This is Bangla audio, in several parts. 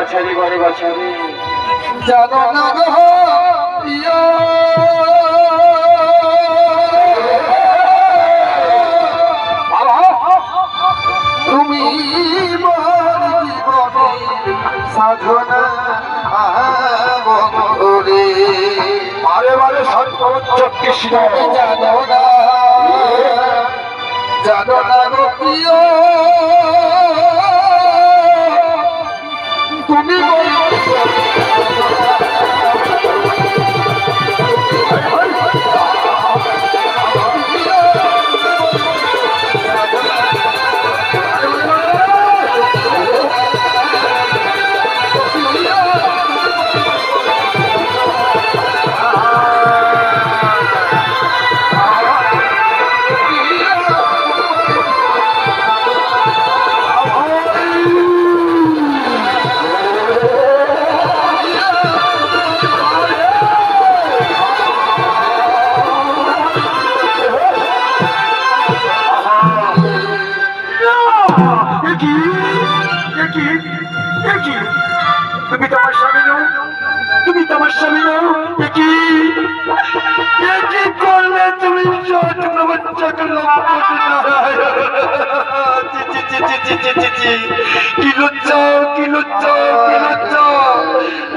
বাছারি বড় বাছারি জানো না গো প্রিয় তুমি সাধনা বন্ধুরে বারে বারে সর্বোচ্চ কৃষ্ণ জানো না গো প্রিয় তুমি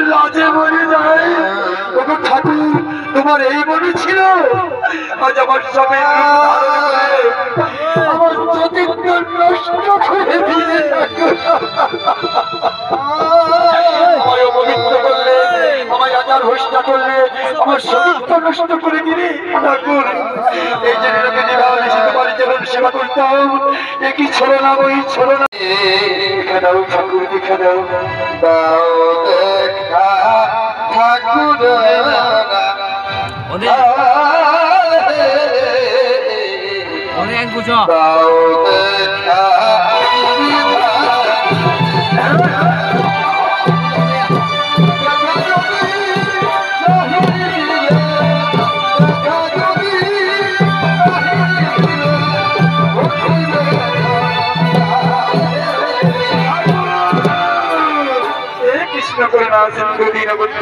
লাজে মরে যায় ঠাকুর তোমার এই মনে ছিল আজ আমার স্বামী আমার চরিত্র নষ্ট করে দিয়ে আমায় অপবিত্র করলে আমায় আচার হত্যা করলে আমার চরিত্র নষ্ট করে দিলে ঠাকুর এই যে তোমার যেমন সেবা করতাম একই ছিল না ওই ছিল না দেখা দাও ঠাকুর দেখা দাও দেখা ঠাকুর অনেক বুঝো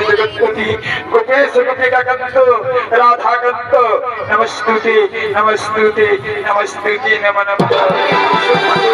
जगत्पति गोपेश गोपिकाकांत राधाकांत नमस्तुते नमस्तुते नमस्तुते नमो नमः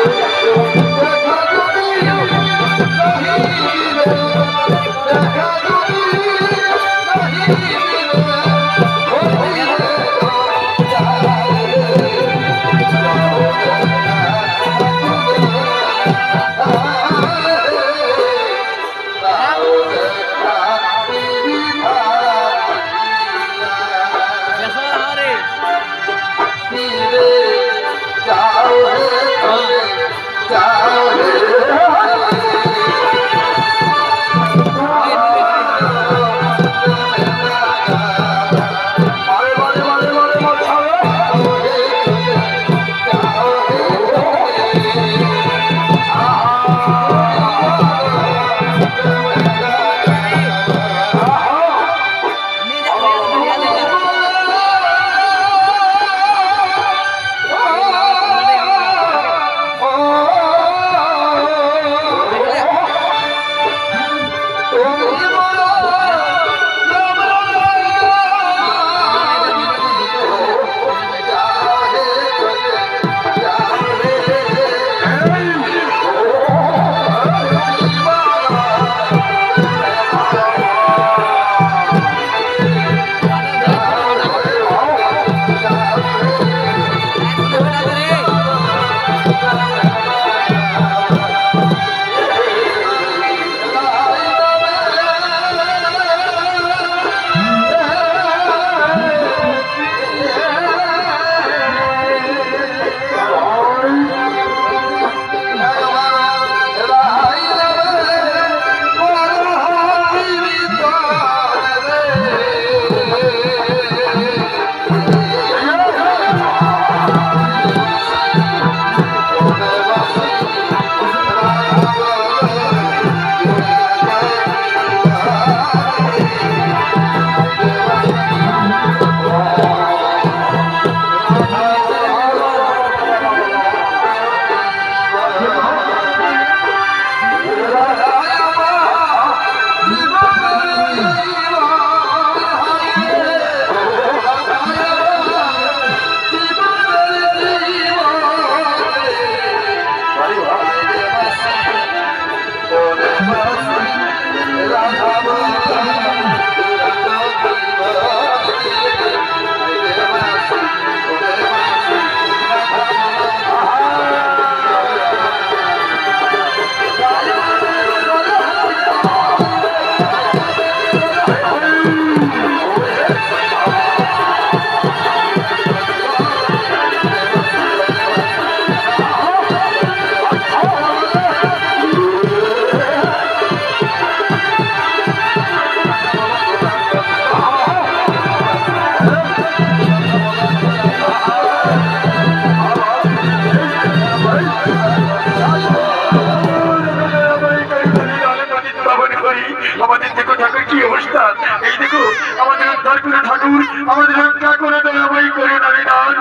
আমাদের দেখো ঠাকুর কি অবস্থা, এই দেখো আমাদের উদ্ধার করে ঠাকুর, আমাদের রক্ষা করে দয়াময় করে নারীদান।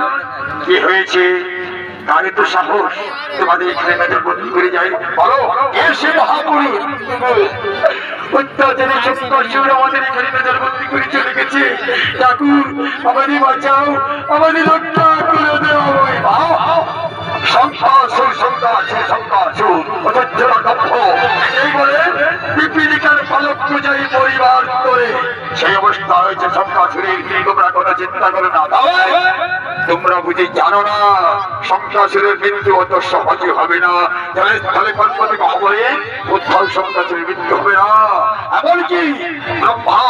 কি হয়েছে? তার তো সাহস তোমাদের এখানে নজর বন্দি করে যায়, বলো এসে মহাপুরুষ অত্যাচারী সত্যাসুর আমাদের এখানে নজর বন্দি করে চলে গেছে। ঠাকুর আমাদের বাঁচাও, আমাদের রক্ষা করে দয়াময়। শঙ্কাসুর শঙ্কাসুর শঙ্কাসুর অযোধ্যা দক্ষ এই বলে পিপিলিকার পালক পূজাই পরিবার করে সেই অবস্থা হয়েছে শঙ্কাসুরের। তোমরা কোনো চিন্তা করো না, তোমরা বুঝি জানো না শঙ্কাসুরের মৃত্যু অত সহজে হবে না। তাহলে কল্পনা খবরে উদ্ভব শঙ্কাসুরের মৃত্যু হবে না। এমনকি ব্রহ্মা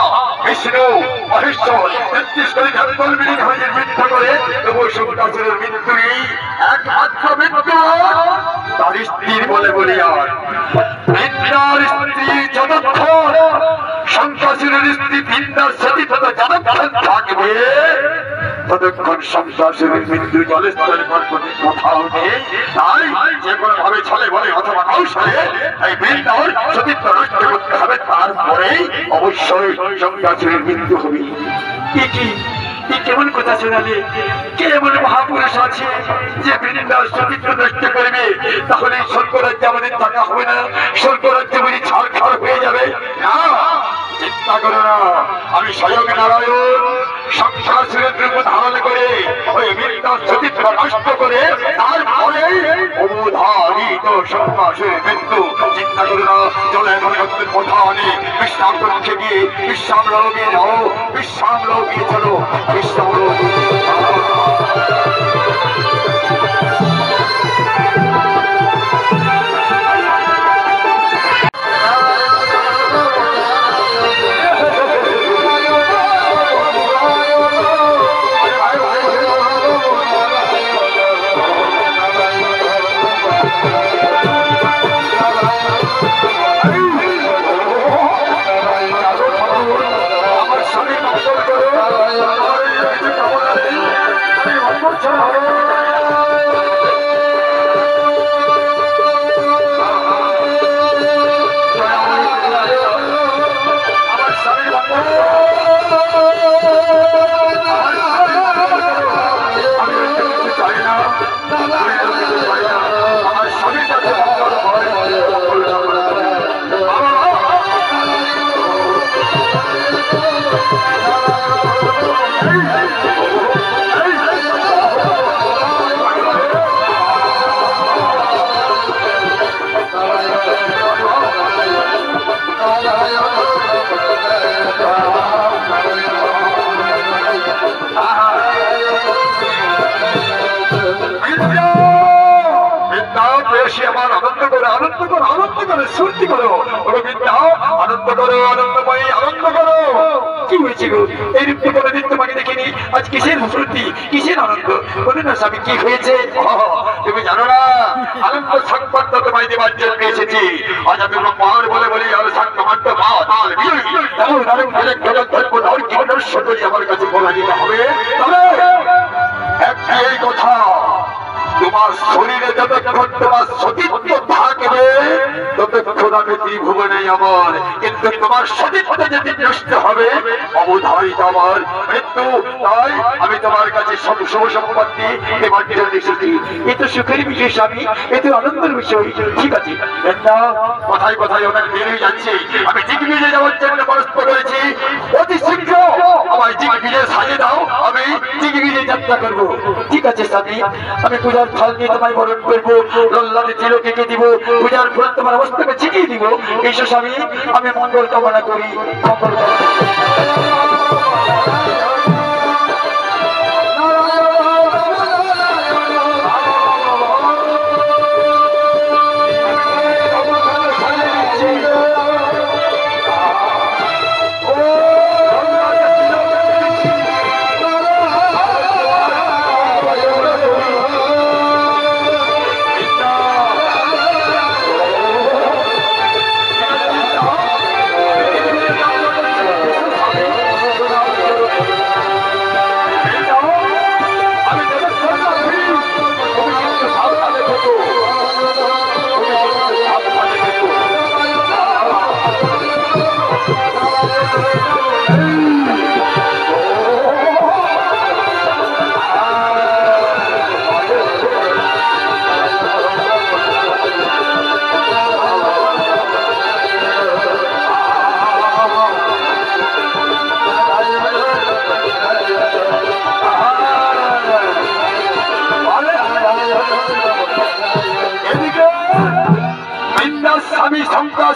বিষ্ণু মহেশ্বর ৩৩ কোটি দেবতার মিলিত হয়ে মৃত্যু করে তবু শঙ্কাসুরের মৃত্যু নেই। একমাত্র মৃত্যু তার স্ত্রীর বলে বলি আর বৃন্দার স্ত্রী যতক্ষণ শঙ্কাসুরের স্ত্রী বৃন্দার সতীত্ব যতক্ষণ থাকবে ততক্ষণ শঙ্কাসুরের মৃত্যু জলস্থলে পর্বতে কোথাও নেই। তাই যে কোনো ভাবে ছলে বলে অথবা কৌশলে এই বৃন্দার সতীত্ব নষ্ট করতে হবে, তারপরেই অবশ্যই শঙ্কাসুরের মৃত্যু হবে। কি কেমন কথা শোনালে? কে এমন মহাপুরুষ আছে যে বৃন্দার সতীত্ব নষ্ট করবে? তাহলে স্বর্গরাজ্যে আমাদের থাকা হবে না, স্বর্গরাজ্য বুঝি ছাড়খাড় হয়ে যাবে না। চিন্তা করো না, আমি স্বয়ং নারায়ণ শঙ্কাসুরের রূপ ধারণ করে ওই বৃন্দার সতীত্ব নষ্ট করে তারপরে অবধারিত শঙ্কাসুরের মৃত্যু। চিন্তা করো না, চলে এখন প্রধানে বিশ্রাম করতে গিয়ে বিশ্রাম লোকে যাও, বিশ্রাম লোকে চলো, বিশ্রাম লোকে সত্যি করো, আনন্দ করো, আনন্দময়ী আনন্দ করো। কি হয়েছে গো? এই রূপে কোনোদিন তোমাকে দেখিনি, আজ কিসের স্মৃতি, কিসের আনন্দ? বলে না স্বামী কি হয়েছে? তুমি জানো না আনন্দ সংবাদ তোমায় দেবার জন্য এসেছি। আজ আমি ব্রহ্মার বলে বলি আর সংক্রান্ত মা তার আমার কাছে বলা দিতে হবে। তবে এই কথা, তোমার শরীরে যতক্ষণ তোমার সতীত্ব থাকবে ততক্ষণ আমি ত্রিভুবনে আমার, কিন্তু তোমার সতীত্ব যদি নষ্ট হবে অবধারিত আমার মৃত্যু। তাই আমি তোমার কাছে সব সম্পত্তি দেবার জন্য এসেছি। এ তো সুখের বিষয় স্বামী, এ তো আনন্দের বিষয়। ঠিক আছে, কথায় কথায় অনেক বেরিয়ে যাচ্ছে। আমি দিগ্বিজে যাওয়ার জন্য পরস্প করেছি, অতি শীঘ্র আমায় দিগ্বিজে সাজিয়ে দাও, আমি দিগ্বিজে যাত্রা করবো। ঠিক আছে স্বামী, আমি পূজার ফল নিয়ে তোমায় বরণ করবো, লল্লাতে তিলক এঁকে দিব, পূজার ফল তোমার অবস্থাকে ছিটিয়ে দিব। এই স্বামী আমি মঙ্গল কামনা করি, মঙ্গল কামনা।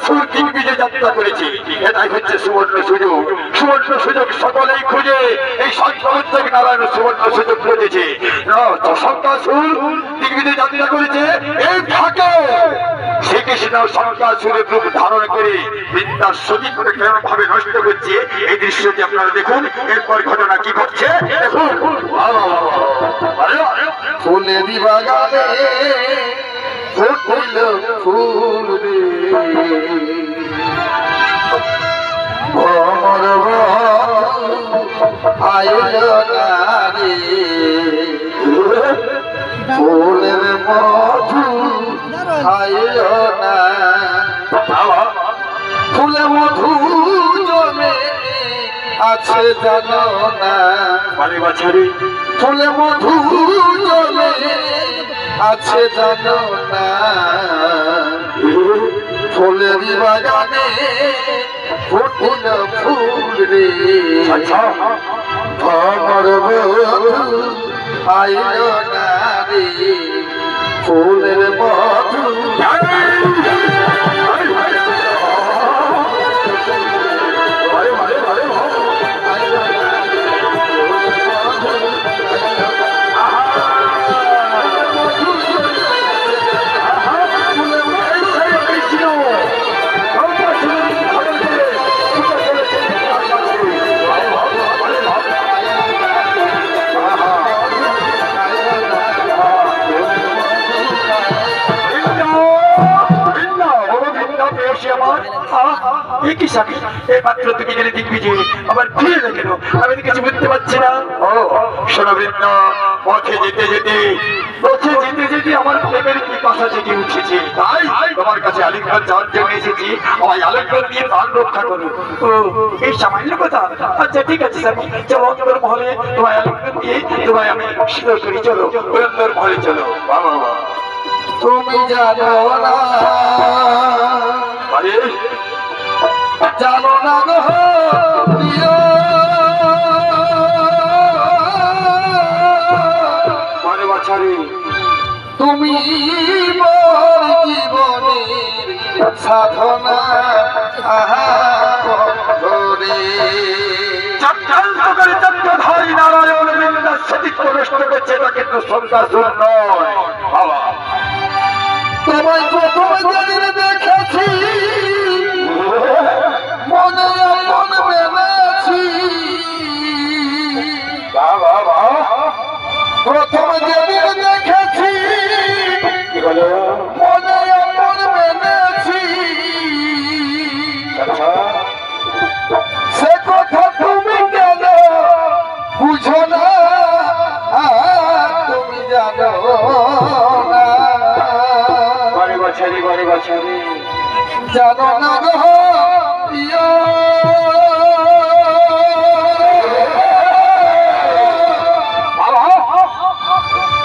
সুর দিগ্বিজয় যাত্রা করেছি। এটাই হচ্ছে সুবর্ণ সুযোগ। সুবর্ণ সুযোগ সকলেই খুঁজে, এই সত্যবর্তক নারায়ণ সুবর্ণ সুযোগ খুঁজেছে। শঙ্কাসুর দিগ্বিজয় যাত্রা করেছে, এই থাকে শ্রীকৃষ্ণ শঙ্কাসুরের রূপ ধারণ করে বিদ্যার সতীকে কেমন ভাবে নষ্ট করছে এই দৃশ্যটি আপনারা দেখুন। এরপর ঘটনা কি ঘটছে দেখুন। ফুলেরি বাগানে ফুটিল ফুল রে ভ্রমর আইল না রে ফুলের মধু আইল না ফুলে মধু জমে আছে জানো না বারে বাছারি ফুলে মধু জমে আছে জানো না ফুলের বাগানে ফুটিল ফুল রে ভ্রমর বধূ আইল না রে ফুলের মধু মাত্র তুমি গেলে দিগ্বিজয় আবার ফিরে গেল, আমি তো কিছু বুঝতে পারছি না। ও শোনো বৃন্দ, পথে যেতে যেতে আমার প্রেমের কি কথা জেগে উঠেছে, তাই তোমার কাছে আলিঙ্গন যাওয়ার জন্য এসেছি। আমায় আলিঙ্গন দিয়ে প্রাণ রক্ষা করো। ও এই সামান্য কথা? আচ্ছা ঠিক আছে স্যার, চলো অন্দর মহলে তোমায় আলিঙ্গন দিয়ে তোমায় আমি শীতল করি। চলো অন্দর মহলে চলো। বাবা তুমি জানো না আরে জানো না গো প্রিয় বারে বাছারি তুমি মোর জীবনের সাধনা আহা বন্ধরে চট্টাল করে চট্টধারী নারায়ণ বিন্দাস সতীত্ব নষ্ট করছে, এটা কিন্তু শঙ্কাসুর নয়। বাবা তোমায় প্রথম যেদিন দেখেছি মনে মন মেনেছি প্রথম যেদিন দেখেছি মনে মন মেনেছি সে কথা তুমি কেন বুঝো না তুমি জানো না বারে বাছারি জানো না গো প্রিয়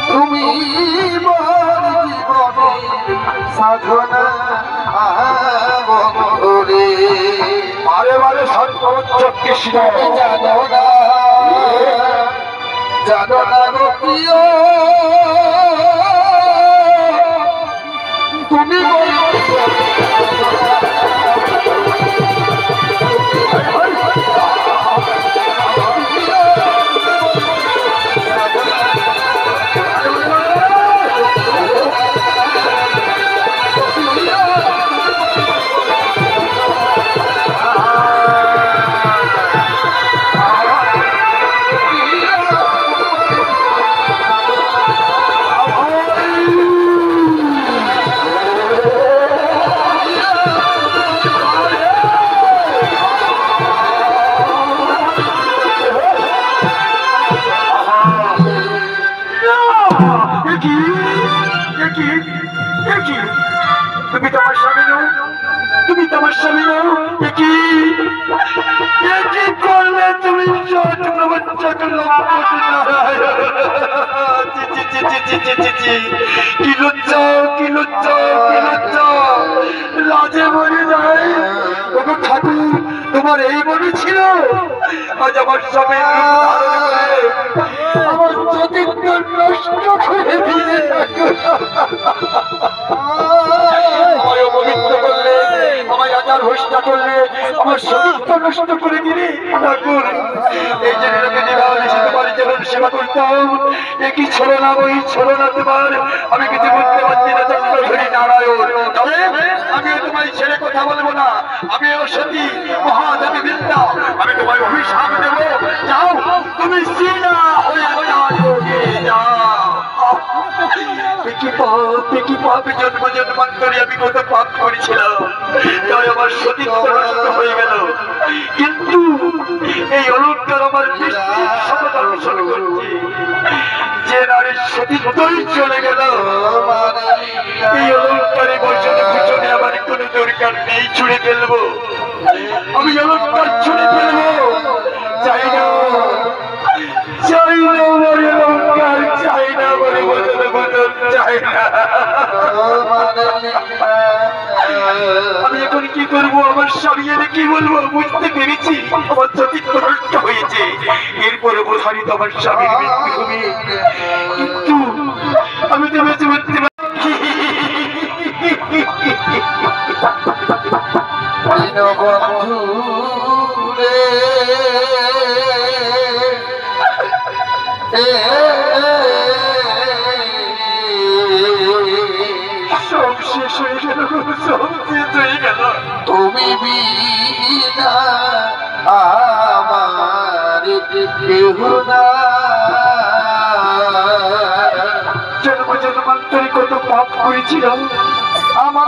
তুমি মোর জীবনের সাধনা বন্ধরে বারে বারে সর্বোচ্চ কৃষ্ণ জানো না গো প্রিয় তুমি তুমি তোমার স্বামী নও, তুমি তোমার স্বামী নও। কি করলে তুমি? কি লজ্জা, কি লজ্জা, কি লজ্জা, লাজে মরে যায়। ওগো ঠাকুর, তোমার এই মনে ছিল? আজ আমার স্বামী আমার চরিত্র নষ্ট করে দিয়ে আমায় অপবিত্র করলে, আমার রাজার হোসটা করলে আমার সতীত্ব নষ্ট করে দিলে ঠাকুর। এই যে নিরকে নিভাবে সে তোমার যেমন সেবা করতাম, একই ছিল না ওই ছিল না তোমার। আমি কিছু বুঝতে পারছি না চক্রধরী নারায়ণ, তবে আমি তোমায় ছেড়ে কথা বলবো না। আমি ও সতী মহাদেবী বিদ্যা, আমি তোমায় অভিশাপ দেবো। যাও তুমি সিনা হয়ে যাও। কি পাপ জন্ম জন্মান্তরে আমি কত পাপ করেছিলাম, তাই আমার সতীত্ব নষ্ট হয়ে গেল। কিন্তু এই অলঙ্কার আমার নিশ্চিত শপথ অনুসরণ করছি, যে নারীর সতীত্বই চলে গেল এই অলঙ্কারে বসনে ভূষণে আমার কোনো দরকার নেই। ছুঁড়ে ফেলবো, আমি অলঙ্কার ছুঁড়ে ফেলবো। চাই না চাই না আমার অলঙ্কার, চাই না আমার বদল বদল, চাই না। আমি এখন কি করবো? আমার স্বামী এনে কি বলবো? বুঝতে পেরেছি আমার সতীত্ব নষ্ট হয়েছে, এরপরে বোঝানি তো আমার স্বামীর মৃত্যু হবে। কিন্তু আমি তো বেঁচে উঠতে পারছি। সব শেষ হয়ে গেল, সব শেষ হয়ে গেল। তুমি বিনা আমার কেহ না। জন্ম জন্মান্তরে কত পাপ করেছিলাম, আমার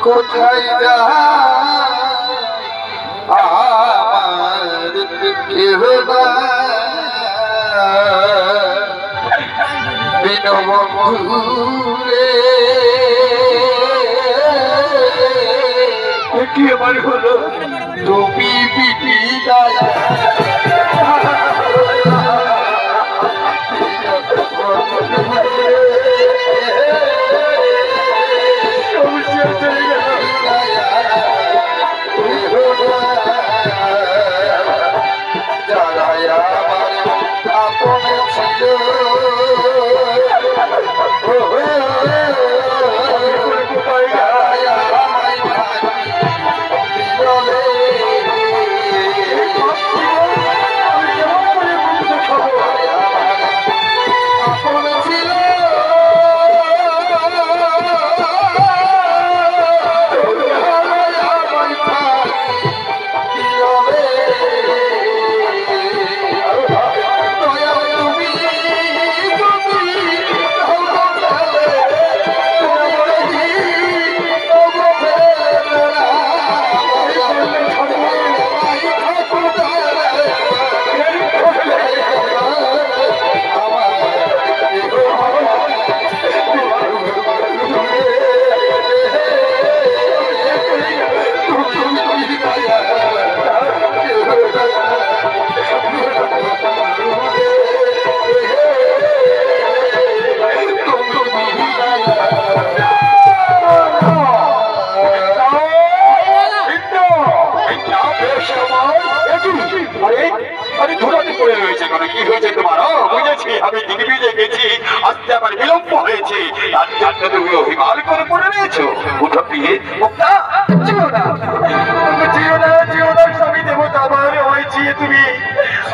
কোথায় যা আমার কেহ না। বিনবন্ধুরে কি আমার হলো? তুমি বিদায় অভিমান করে পড়ে রয়েছ। উঠো প্রিয়ে, মুক্তা যেও না, যেও না, যেও না। স্বামী দেবতা আমার আমায় চেয়ে তুমি,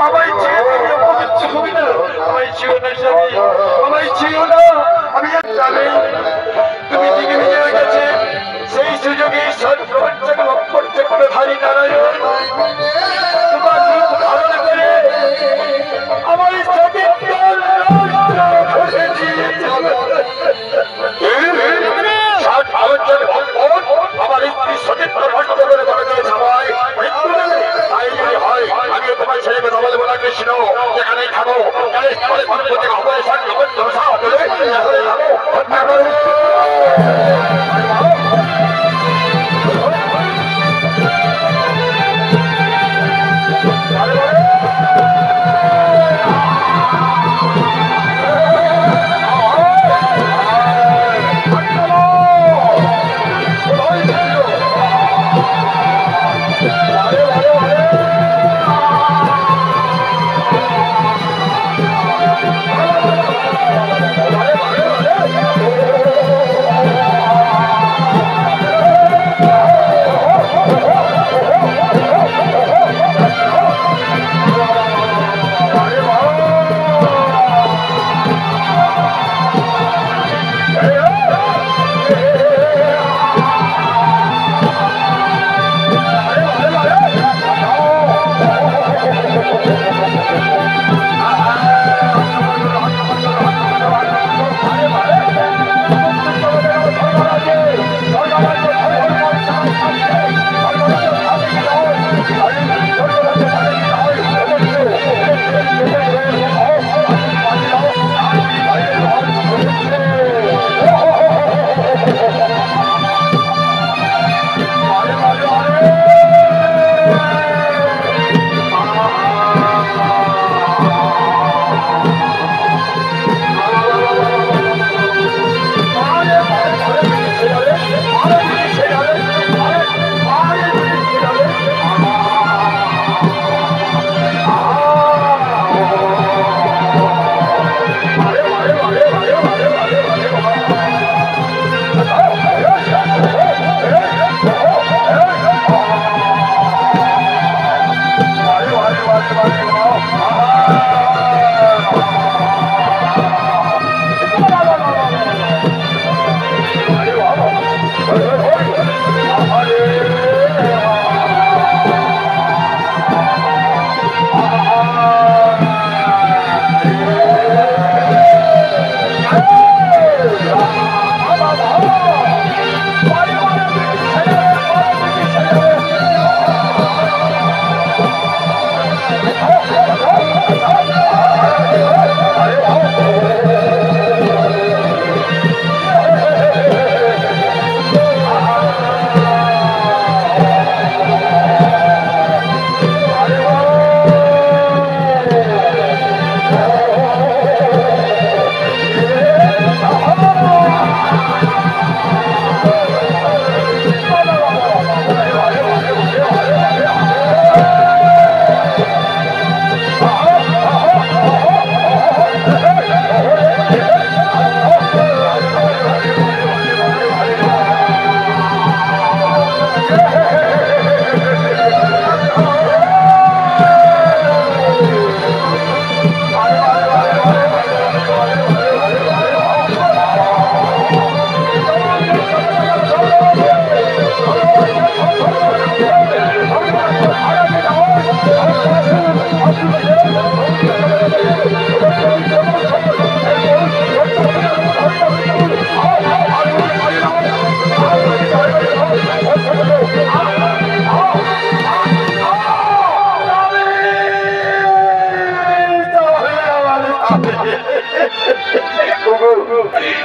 আমায় চেয়ে তুমি অপবিত্র হবে না। আমায় চেয়েও না স্বামী, আমায় চেয়েও না। আমি জানি তুমি দিকে ভিজে গেছে, সেই সুযোগে সর্বপ্রপঞ্চক অক্ষর চক্রধারী নারায়ণ তোমার রূপ ধারণ করে আমার সতীত্ব নষ্ট করে দিয়েছে। আমার স্ত্রী সতীত্ব নষ্ট করে বলে দিয়েছে আমায় মৃত্যু দেবে। তাই যদি হয় আমিও তোমার ছেলে কথা বলবো না কৃষ্ণ, যেখানেই খাবো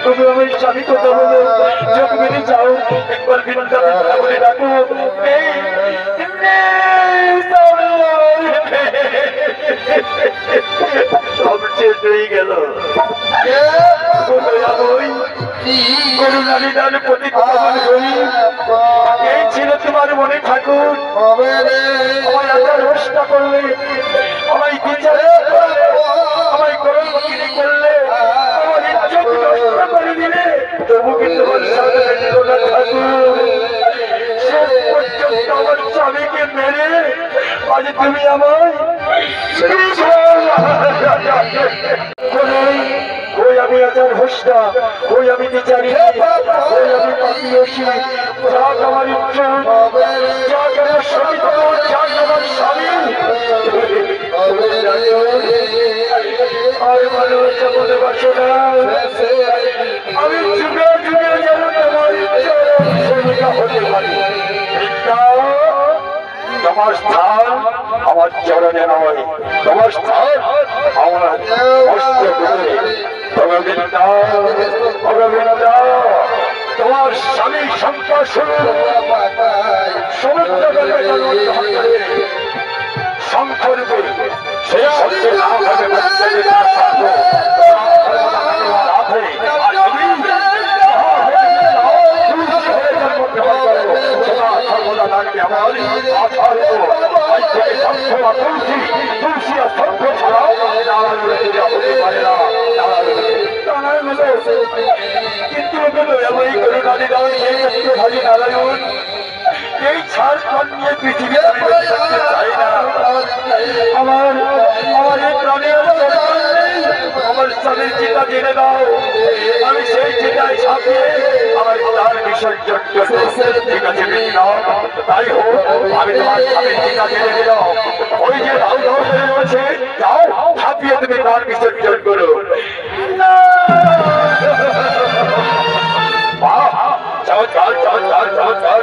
তুমি আমার স্বামী কথা বলো, চোখ মেরে যাও, একবার বিনতা বলে ডাকো, সব শেষ হয়ে গেল। করুণালী দানে প্রতি কথা বলি, এই ছিল তোমার মনে ঠাকুর। আমায় এত রোষটা করলে, আমায় বিচার করলে, আমায় করমকিরি করলে, আমার ইজ্জত নষ্ট করে দিলে, তবু কি তোমার সাথে দেখলো না ঠাকুর? শেষ পর্যন্ত আমার স্বামীকে মেরে আজ তুমি আমায় ওই আমি আচার হোসটা, ওই আমি বিচারি, ওই আমি পাপিয়সী, যাক আমার ইজ্জত, যাক আমার সতীত্ব, যাক আমার স্বামী। আর ভালোবাসা মনে বাসো না, আমি যুগে যুগে যেন তোমার সেবিকা হতে পারি। তোমার স্থান আমার চরণে নয়, তোমার স্থান আমার মস্তকে। তোমার স্বামী সংখ্যা শঙ্করূপে সেই শব্দের নাম এই ঝাড়খণ্ড নিয়ে পৃথিবী চাই না। আমার এই প্রাণের আমার স্বামীর চিতা জেনে দাও, আমি সেই চিতায় ছাপিয়ে আমার তার বিসর্জন ঠিক আছে তাই হোক। আমি তোমার স্বামীর চিতা জেনে দিলাম, ওই যে রাউ রাউ করে রয়েছে, যাও ছাপিয়ে তুমি তার বিসর্জন করো।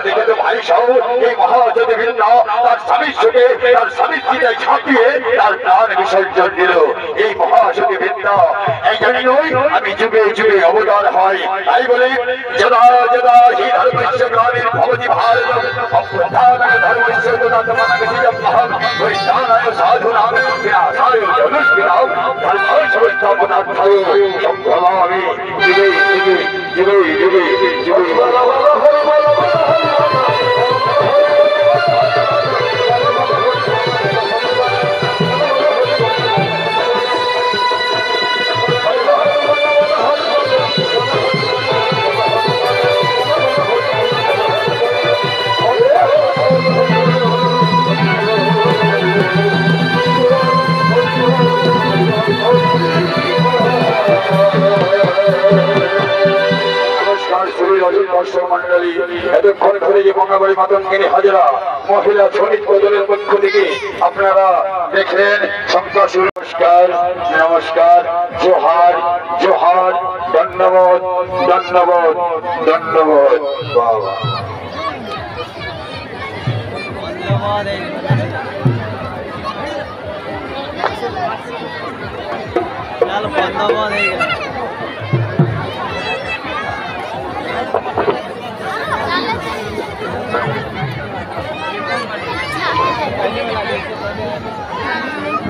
দেখে তো ভাই সহ এই মহাজনী বৃন্দা তার স্বামীর সঙ্গে তার স্বামীর চিতায় ছাপিয়ে তার প্রাণ বিসর্জন দিল। এই মহাজনী বৃন্দা এই জন্যই আমি যুগে যুগে অবদান হয়। তাই বলে যদা যদা হি ধর্মস্য গ্রামীণ ভবতি ভারত অপ্রধানায় ধর্মস্য তদা তমনগতিজম মহৎ বৈষ্ণানায় সাধুনাম বিনাশায় জনুষ্পিনাম ধর্মায় সংস্থাপনার্থায় সম্ভ্রমামি যুগে যুগে যুগে যুগে যুগে। মন্ডলী এতক্ষণ ধরে যে মঙ্গাবাড়ি মাতঙ্গিনী হাজরা মহিলা শ্রমিক দলের পক্ষ থেকে আপনারা দেখলেন সংখ্যা। নমস্কার নমস্কার, জোহার জোহার, ধন্যবাদ ধন্যবাদ ধন্যবাদ। বাবা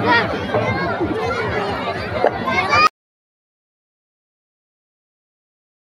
Yeah.